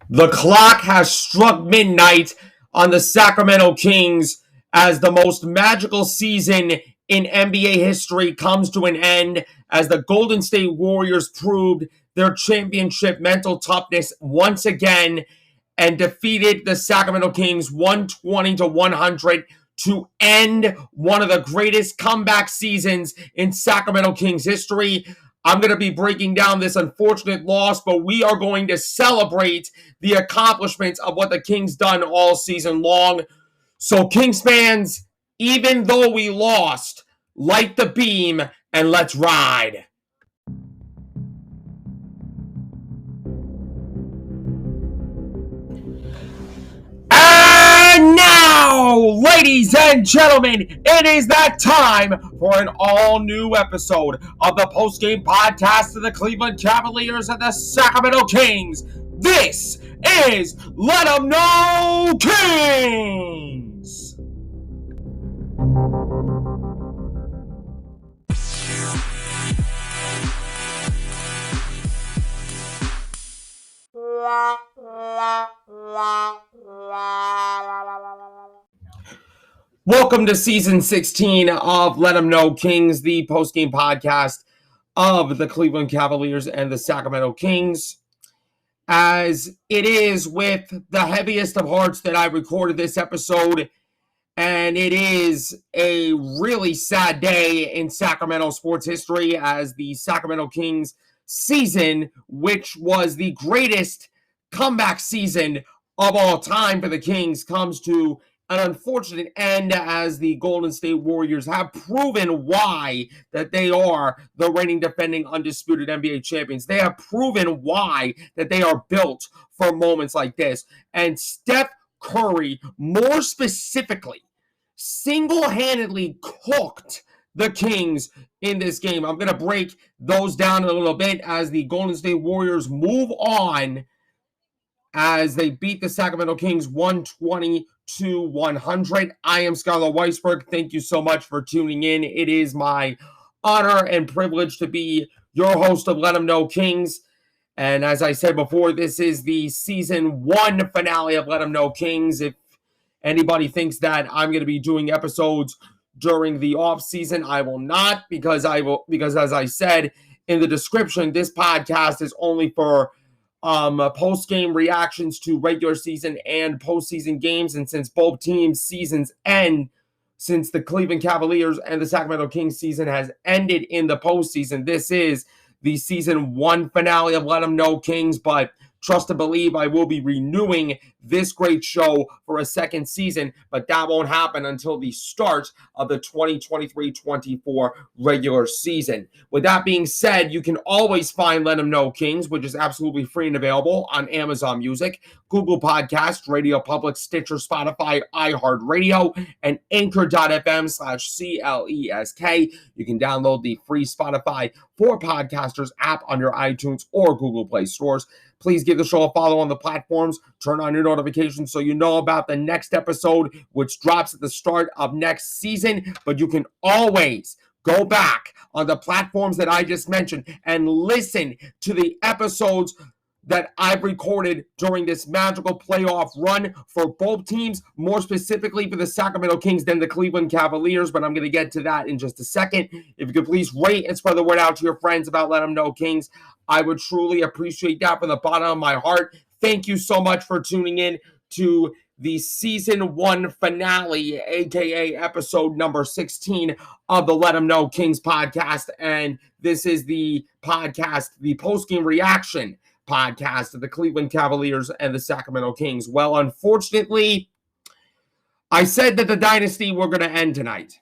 The clock has struck midnight on the Sacramento Kings as the most magical season in NBA history comes to an end as the Golden State Warriors proved their championship mental toughness once again and defeated the Sacramento Kings 120-100 to end one of the greatest comeback seasons in Sacramento Kings history. I'm going to be breaking down this unfortunate loss, but we are going to celebrate the accomplishments of what the Kings done all season long. So, Kings fans, even though we lost, light the beam and let's ride. And now, ladies and gentlemen, it is that time for an all-new episode of the post-game podcast of the Cleveland Cavaliers and the Sacramento Kings. This is Let 'Em Know Kings! Welcome to season 16 of Let 'Em Know Kings, the post-game podcast of the Cleveland Cavaliers and the Sacramento Kings. As it is with the heaviest of hearts that I recorded this episode, and it is a really sad day in Sacramento sports history as the Sacramento Kings season, which was the greatest comeback season of all time for the Kings, comes to an unfortunate end as the Golden State Warriors have proven why that they are the reigning defending undisputed NBA champions. They have proven why that they are built for moments like this. And Steph Curry, more specifically, single-handedly cooked the Kings in this game. I'm going to break those down a little bit as the Golden State Warriors move on as they beat the Sacramento Kings 120-100. I am Skylar Weisberg. Thank you so much for tuning in. It is my honor and privilege to be your host of Let 'Em Know Kings. And as I said before, this is the season 1 finale of Let 'Em Know Kings. If anybody thinks that I'm going to be doing episodes during the off season, I will not, because as I said in the description, this podcast is only for post-game reactions to regular season and postseason games. And since both teams' seasons end, since the Cleveland Cavaliers and the Sacramento Kings season has ended in the postseason, this is the season 1 finale of Let 'Em Know Kings. But trust and believe I will be renewing this great show for a second season, but that won't happen until the start of the 2023-24 regular season. With that being said, you can always find Let 'Em Know Kings, which is absolutely free and available on Amazon Music, Google Podcasts, Radio Public, Stitcher, Spotify, iHeartRadio, and Anchor.fm/CLESK. You can download the free Spotify for Podcasters app on your iTunes or Google Play stores. Please give the show a follow on the platforms. Turn on your notifications so you know about the next episode, which drops at the start of next season. But you can always go back on the platforms that I just mentioned and listen to the episodes that I've recorded during this magical playoff run for both teams, more specifically for the Sacramento Kings than the Cleveland Cavaliers, but I'm going to get to that in just a second. If you could please rate and spread the word out to your friends about Let 'Em Know Kings, I would truly appreciate that from the bottom of my heart. Thank you so much for tuning in to the season 1 finale, aka episode number 16 of the Let 'Em Know Kings podcast. And this is the podcast, the post-game reaction podcast of the Cleveland Cavaliers and the Sacramento Kings. Well, unfortunately, I said that the dynasty were going to end tonight.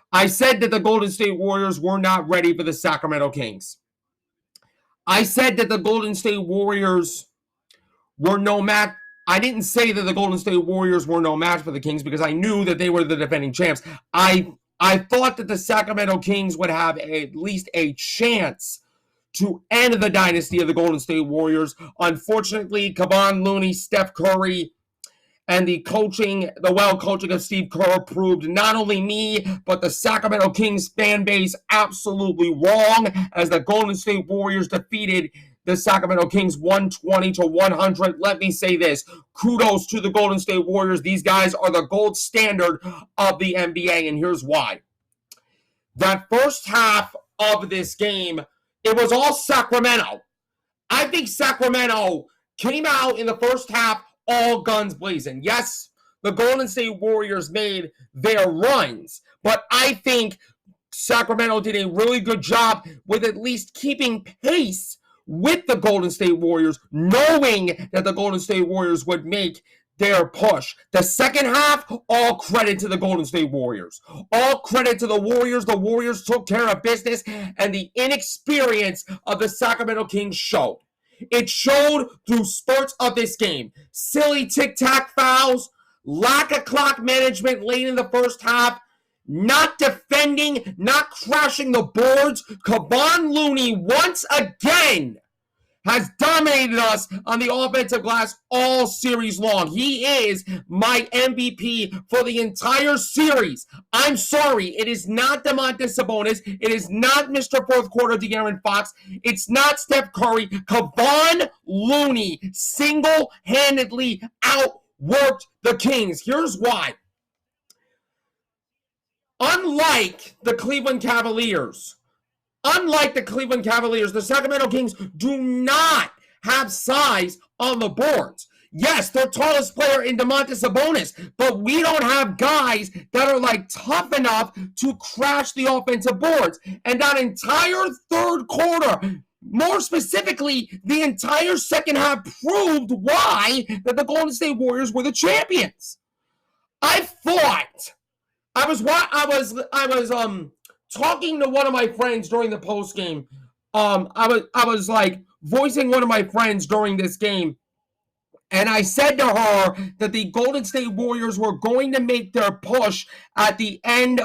I said that the Golden State Warriors were not ready for the Sacramento Kings. I said that the Golden State Warriors were no match. I didn't say that the Golden State Warriors were no match for the Kings because I knew that they were the defending champs. I thought that the Sacramento Kings would have at least a chance to end the dynasty of the Golden State Warriors. Unfortunately, Kevon Looney, Steph Curry, and the well-coaching of Steve Kerr proved not only me, but the Sacramento Kings fan base absolutely wrong as the Golden State Warriors defeated the Sacramento Kings 120-100. Let me say this. Kudos to the Golden State Warriors. These guys are the gold standard of the NBA, and here's why. That first half of this game, it was all Sacramento. I think Sacramento came out in the first half all guns blazing. Yes, the Golden State Warriors made their runs, but I think Sacramento did a really good job with at least keeping pace with the Golden State Warriors, knowing that the Golden State Warriors would make their push. The second half, all credit to the Golden State Warriors. All credit to the Warriors. The Warriors took care of business, and the inexperience of the Sacramento Kings showed. It showed through spurts of this game. Silly tic-tac fouls, lack of clock management late in the first half, not defending, not crashing the boards. Kevon Looney, once again, has dominated us on the offensive glass all series long. He is my MVP for the entire series. I'm sorry, it is not Domantas Sabonis. It is not Mr. Fourth Quarter De'Aaron Fox. It's not Steph Curry. Kevon Looney single-handedly outworked the Kings. Here's why. Unlike the Cleveland Cavaliers, the Sacramento Kings do not have size on the boards. Yes, their tallest player in Domantas Sabonis, but we don't have guys that are like tough enough to crash the offensive boards. And that entire third quarter, more specifically, the entire second half proved why that the Golden State Warriors were the champions. I was talking to one of my friends during the post game. I was like voicing one of my friends during this game, and I said to her that the Golden State Warriors were going to make their push at the end.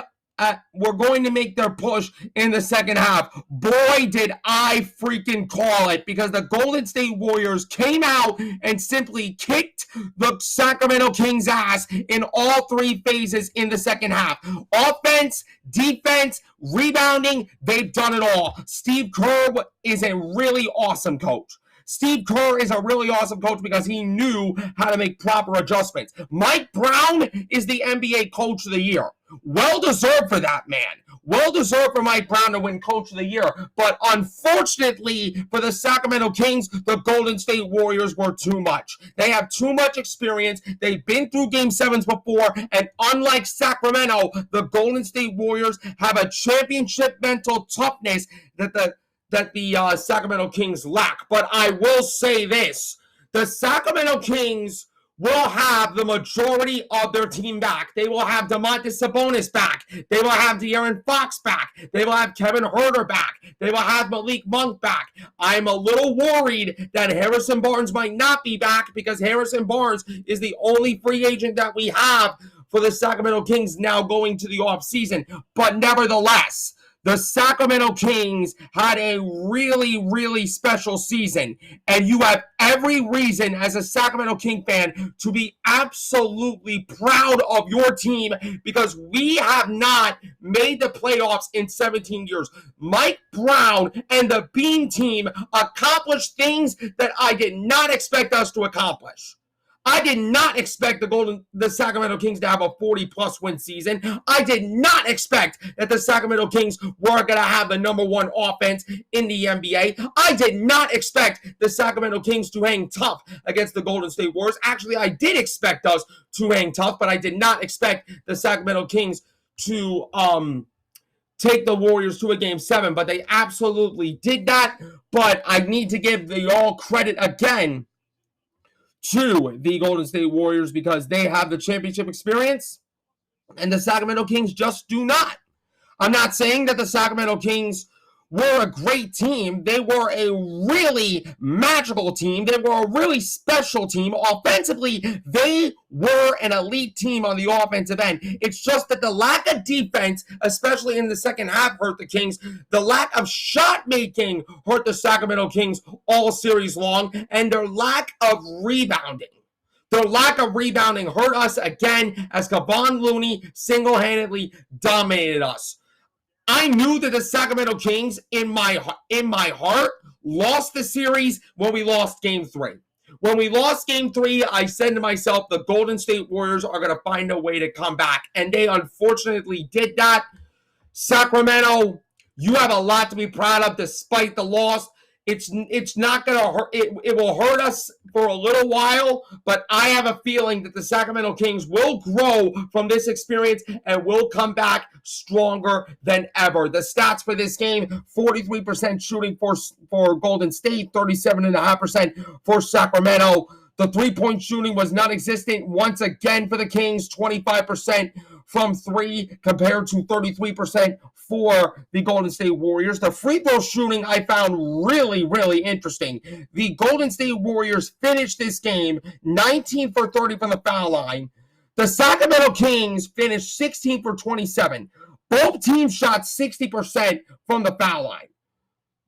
We're going to make their push in the second half. Boy, did I freaking call it, because the Golden State Warriors came out and simply kicked the Sacramento Kings' ass in all three phases in the second half. Offense, defense, rebounding, they've done it all. Steve Kerr is a really awesome coach. Steve Kerr is a really awesome coach because he knew how to make proper adjustments. Mike Brown is the NBA Coach of the Year. Well deserved for that man. Well deserved for Mike Brown to win Coach of the Year. But unfortunately for the Sacramento Kings, the Golden State Warriors were too much. They have too much experience. They've been through Game 7s before. And unlike Sacramento, the Golden State Warriors have a championship mental toughness that the Sacramento Kings lack. But I will say this. The Sacramento Kings will have the majority of their team back. They will have Domantas Sabonis back. They will have De'Aaron Fox back. They will have Kevin Huerter back. They will have Malik Monk back. I'm a little worried that Harrison Barnes might not be back, because Harrison Barnes is the only free agent that we have for the Sacramento Kings now going to the offseason. But nevertheless, the Sacramento Kings had a really, really special season, and you have every reason as a Sacramento King fan to be absolutely proud of your team, because we have not made the playoffs in 17 years. Mike Brown and the Bean team accomplished things that I did not expect us to accomplish. I did not expect the Sacramento Kings to have a 40-plus win season. I did not expect that the Sacramento Kings were going to have the number one offense in the NBA. I did not expect the Sacramento Kings to hang tough against the Golden State Warriors. Actually, I did expect us to hang tough, but I did not expect the Sacramento Kings to take the Warriors to a Game 7. But they absolutely did that. But I need to give the all credit again to the Golden State Warriors, because they have the championship experience and the Sacramento Kings just do not. I'm not saying that the Sacramento Kings were a great team. They were a really magical team. They were a really special team. Offensively, they were an elite team on the offensive end. It's just that the lack of defense, especially in the second half, hurt the Kings. The lack of shot making hurt the Sacramento Kings all series long, and their lack of rebounding. Their lack of rebounding hurt us again as Kevon Looney single-handedly dominated us. I knew that the Sacramento Kings, in my heart, lost the series when we lost Game 3. When we lost Game 3, I said to myself, the Golden State Warriors are going to find a way to come back. And they unfortunately did that. Sacramento, you have a lot to be proud of despite the loss. It's not going to hurt. It will hurt us for a little while, but I have a feeling that the Sacramento Kings will grow from this experience and will come back stronger than ever. The stats for this game, 43% shooting for Golden State, 37.5% for Sacramento. The three-point shooting was non-existent once again for the Kings, 25% from three compared to 33% for the Golden State Warriors. The free throw shooting I found really, really interesting. The Golden State Warriors finished this game 19 for 30 from the foul line. The Sacramento Kings finished 16 for 27. Both teams shot 60% from the foul line.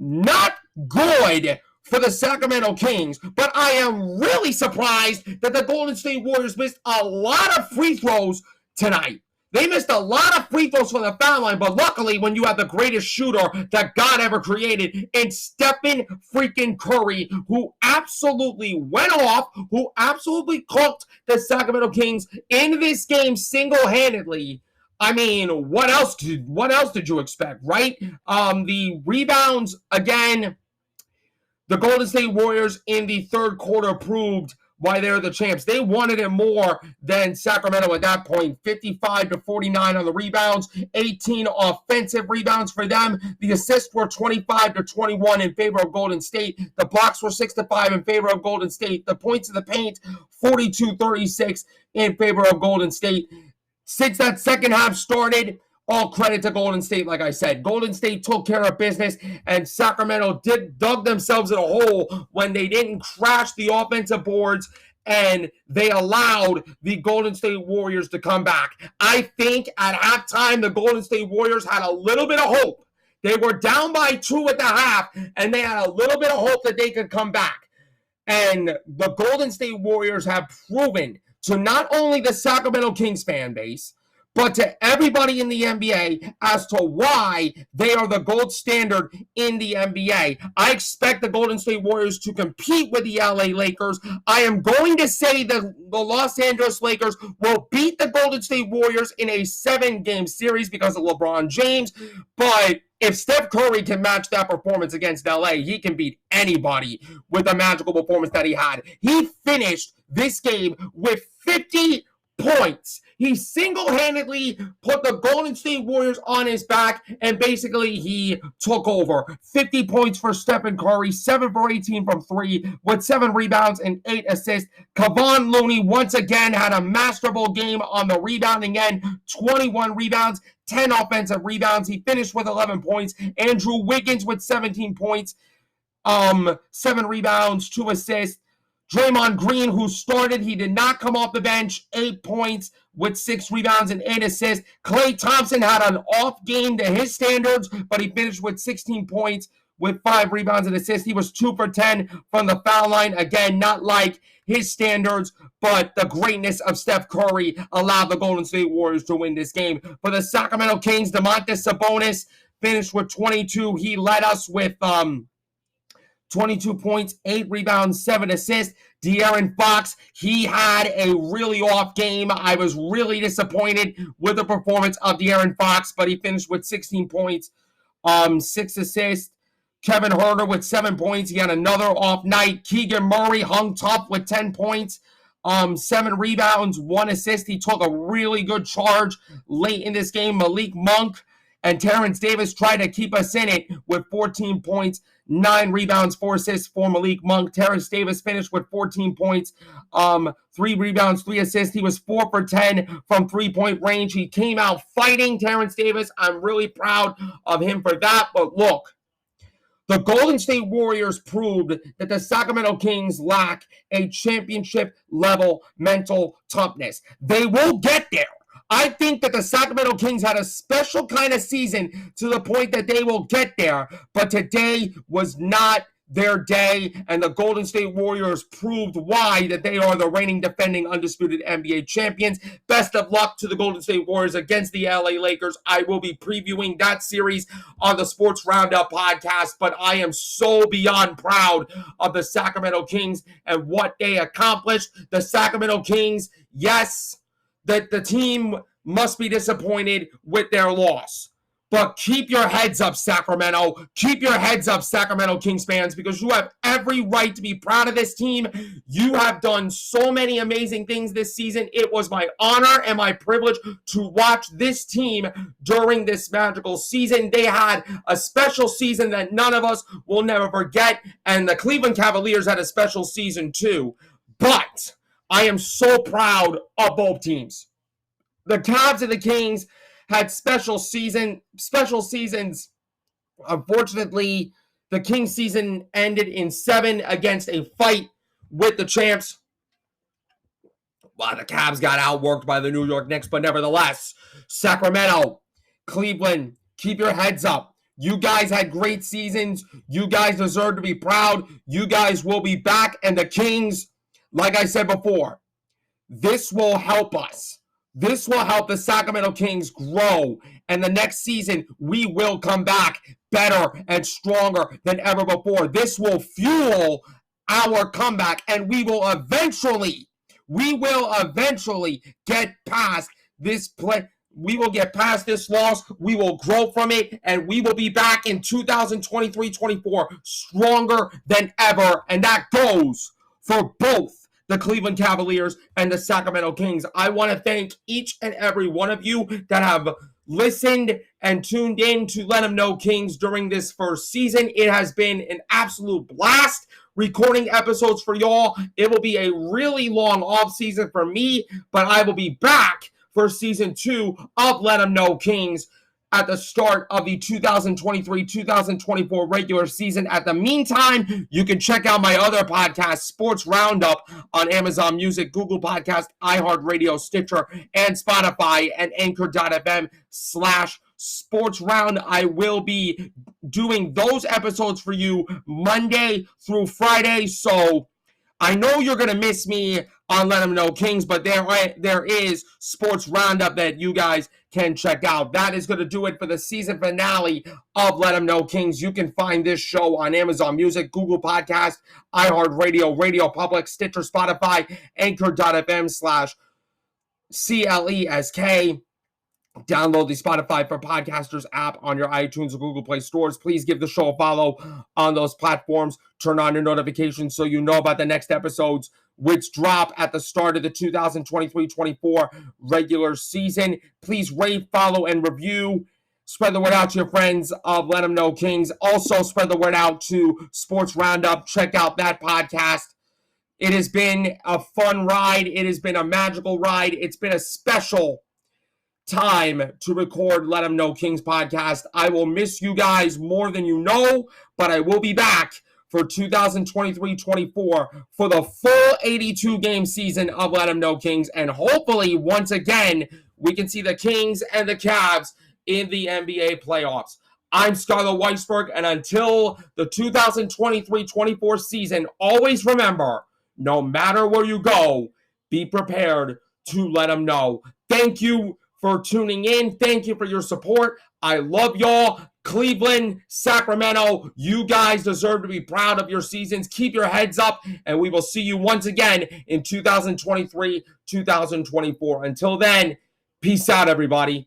Not good for the Sacramento Kings, but I am really surprised that the Golden State Warriors missed a lot of free throws tonight. They missed a lot of free throws from the foul line, but luckily when you have the greatest shooter that God ever created in Stephen freaking Curry, who absolutely went off, who absolutely cooked the Sacramento Kings in this game single-handedly. I mean, what else did you expect, right? The rebounds, again, the Golden State Warriors in the third quarter proved why they're the champs. They wanted it more than Sacramento at that point. 55-49 on the rebounds, 18 offensive rebounds for them. The assists were 25-21 in favor of Golden State. The blocks were 6-5 in favor of Golden State. The points in the paint, 42-36 in favor of Golden State. Since that second half started, all credit to Golden State, like I said. Golden State took care of business, and Sacramento dug themselves in a hole when they didn't crash the offensive boards, and they allowed the Golden State Warriors to come back. I think at halftime, the Golden State Warriors had a little bit of hope. They were down by 2 at the half, and they had a little bit of hope that they could come back. And the Golden State Warriors have proven to not only the Sacramento Kings fan base, but to everybody in the NBA as to why they are the gold standard in the NBA. I expect the Golden State Warriors to compete with the LA Lakers. I am going to say that the Los Angeles Lakers will beat the Golden State Warriors in a 7-game series because of LeBron James, but if Steph Curry can match that performance against LA, he can beat anybody with the magical performance that he had. He finished this game with 50 points. He single-handedly put the Golden State Warriors on his back, and basically he took over. 50 points for Stephen Curry, 7 for 18 from 3, with 7 rebounds and 8 assists. Kevon Looney once again had a masterful game on the rebounding end, 21 rebounds, 10 offensive rebounds. He finished with 11 points. Andrew Wiggins with 17 points, 7 rebounds, 2 assists. Draymond Green, who started, he did not come off the bench, 8 points with 6 rebounds and 8 assists. Klay Thompson had an off game to his standards, but he finished with 16 points with 5 rebounds and assists. He was 2 for 10 from the foul line. Again, not like his standards, but the greatness of Steph Curry allowed the Golden State Warriors to win this game. For the Sacramento Kings, Domantas Sabonis finished with 22. He led us with 22 points, 8 rebounds, 7 assists. De'Aaron Fox, he had a really off game. I was really disappointed with the performance of De'Aaron Fox, but he finished with 16 points, 6 assists. Kevin Huerter with 7 points. He had another off night. Keegan Murray hung tough with 10 points, 7 rebounds, 1 assist. He took a really good charge late in this game. Malik Monk and Terrence Davis tried to keep us in it with 14 points, 9 rebounds, 4 assists for Malik Monk. Terrence Davis finished with 14 points, 3 rebounds, 3 assists. He was 4 for 10 from three-point range. He came out fighting, Terrence Davis. I'm really proud of him for that. But look, the Golden State Warriors proved that the Sacramento Kings lack a championship-level mental toughness. They will get there. I think that the Sacramento Kings had a special kind of season to the point that they will get there, but today was not their day, and the Golden State Warriors proved why that they are the reigning defending undisputed NBA champions. Best of luck to the Golden State Warriors against the LA Lakers. I will be previewing that series on the Sports Roundup podcast, but I am so beyond proud of the Sacramento Kings and what they accomplished. The Sacramento Kings, yes, that the team must be disappointed with their loss. But keep your heads up, Sacramento. Keep your heads up, Sacramento Kings fans, because you have every right to be proud of this team. You have done so many amazing things this season. It was my honor and my privilege to watch this team during this magical season. They had a special season that none of us will never forget, and the Cleveland Cavaliers had a special season too. But I am so proud of both teams. The Cavs and the Kings had special seasons. Unfortunately, the Kings season ended in 7 against a fight with the champs. Well, the Cavs got outworked by the New York Knicks, but nevertheless, Sacramento, Cleveland, keep your heads up. You guys had great seasons. You guys deserve to be proud. You guys will be back. And the Kings, like I said before, this will help us. This will help the Sacramento Kings grow. And the next season, we will come back better and stronger than ever before. This will fuel our comeback, and we will eventually get past this play. We will get past this loss. We will grow from it, and we will be back in 2023-24 stronger than ever. And that goes for both the Cleveland Cavaliers and the Sacramento Kings. I want to thank each and every one of you that have listened and tuned in to Let 'Em Know Kings during this first season. It has been an absolute blast recording episodes for y'all. It will be a really long off season for me, but I will be back for season 2 of Let 'Em Know Kings at the start of the 2023-2024 regular season. At the meantime, you can check out my other podcast, Sports Roundup, on Amazon Music, Google Podcast, iHeartRadio, Stitcher, and Spotify, and Anchor.fm/Sports Round. I will be doing those episodes for you Monday through Friday, so I know you're going to miss me on Let 'Em Know Kings, but there is Sports Roundup that you guys can check out. That is going to do it for the season finale of Let 'Em Know Kings. You can find this show on Amazon Music, Google Podcast, iHeartRadio, Radio Public, Stitcher, Spotify, Anchor.fm/CLESK. Download the Spotify for Podcasters app on your iTunes or Google Play stores. Please give the show a follow on those platforms. Turn on your notifications so you know about the next episodes, which drop at the start of the 2023-24 regular season. Please rate, follow, and review. Spread the word out to your friends of Let 'Em Know Kings. Also, spread the word out to Sports Roundup. Check out that podcast. It has been a fun ride. It has been a magical ride. It's been a special time to record Let 'Em Know Kings podcast. I will miss you guys more than you know, but I will be back for 2023-24 for the full 82-game season of Let 'Em Know Kings, and hopefully, once again, we can see the Kings and the Cavs in the NBA playoffs. I'm Skylar Weisberg, and until the 2023-24 season, always remember, no matter where you go, be prepared to let them know. Thank you for tuning in. Thank you for your support. I love y'all. Cleveland, Sacramento, you guys deserve to be proud of your seasons. Keep your heads up, and we will see you once again in 2023-2024. Until then, peace out, everybody.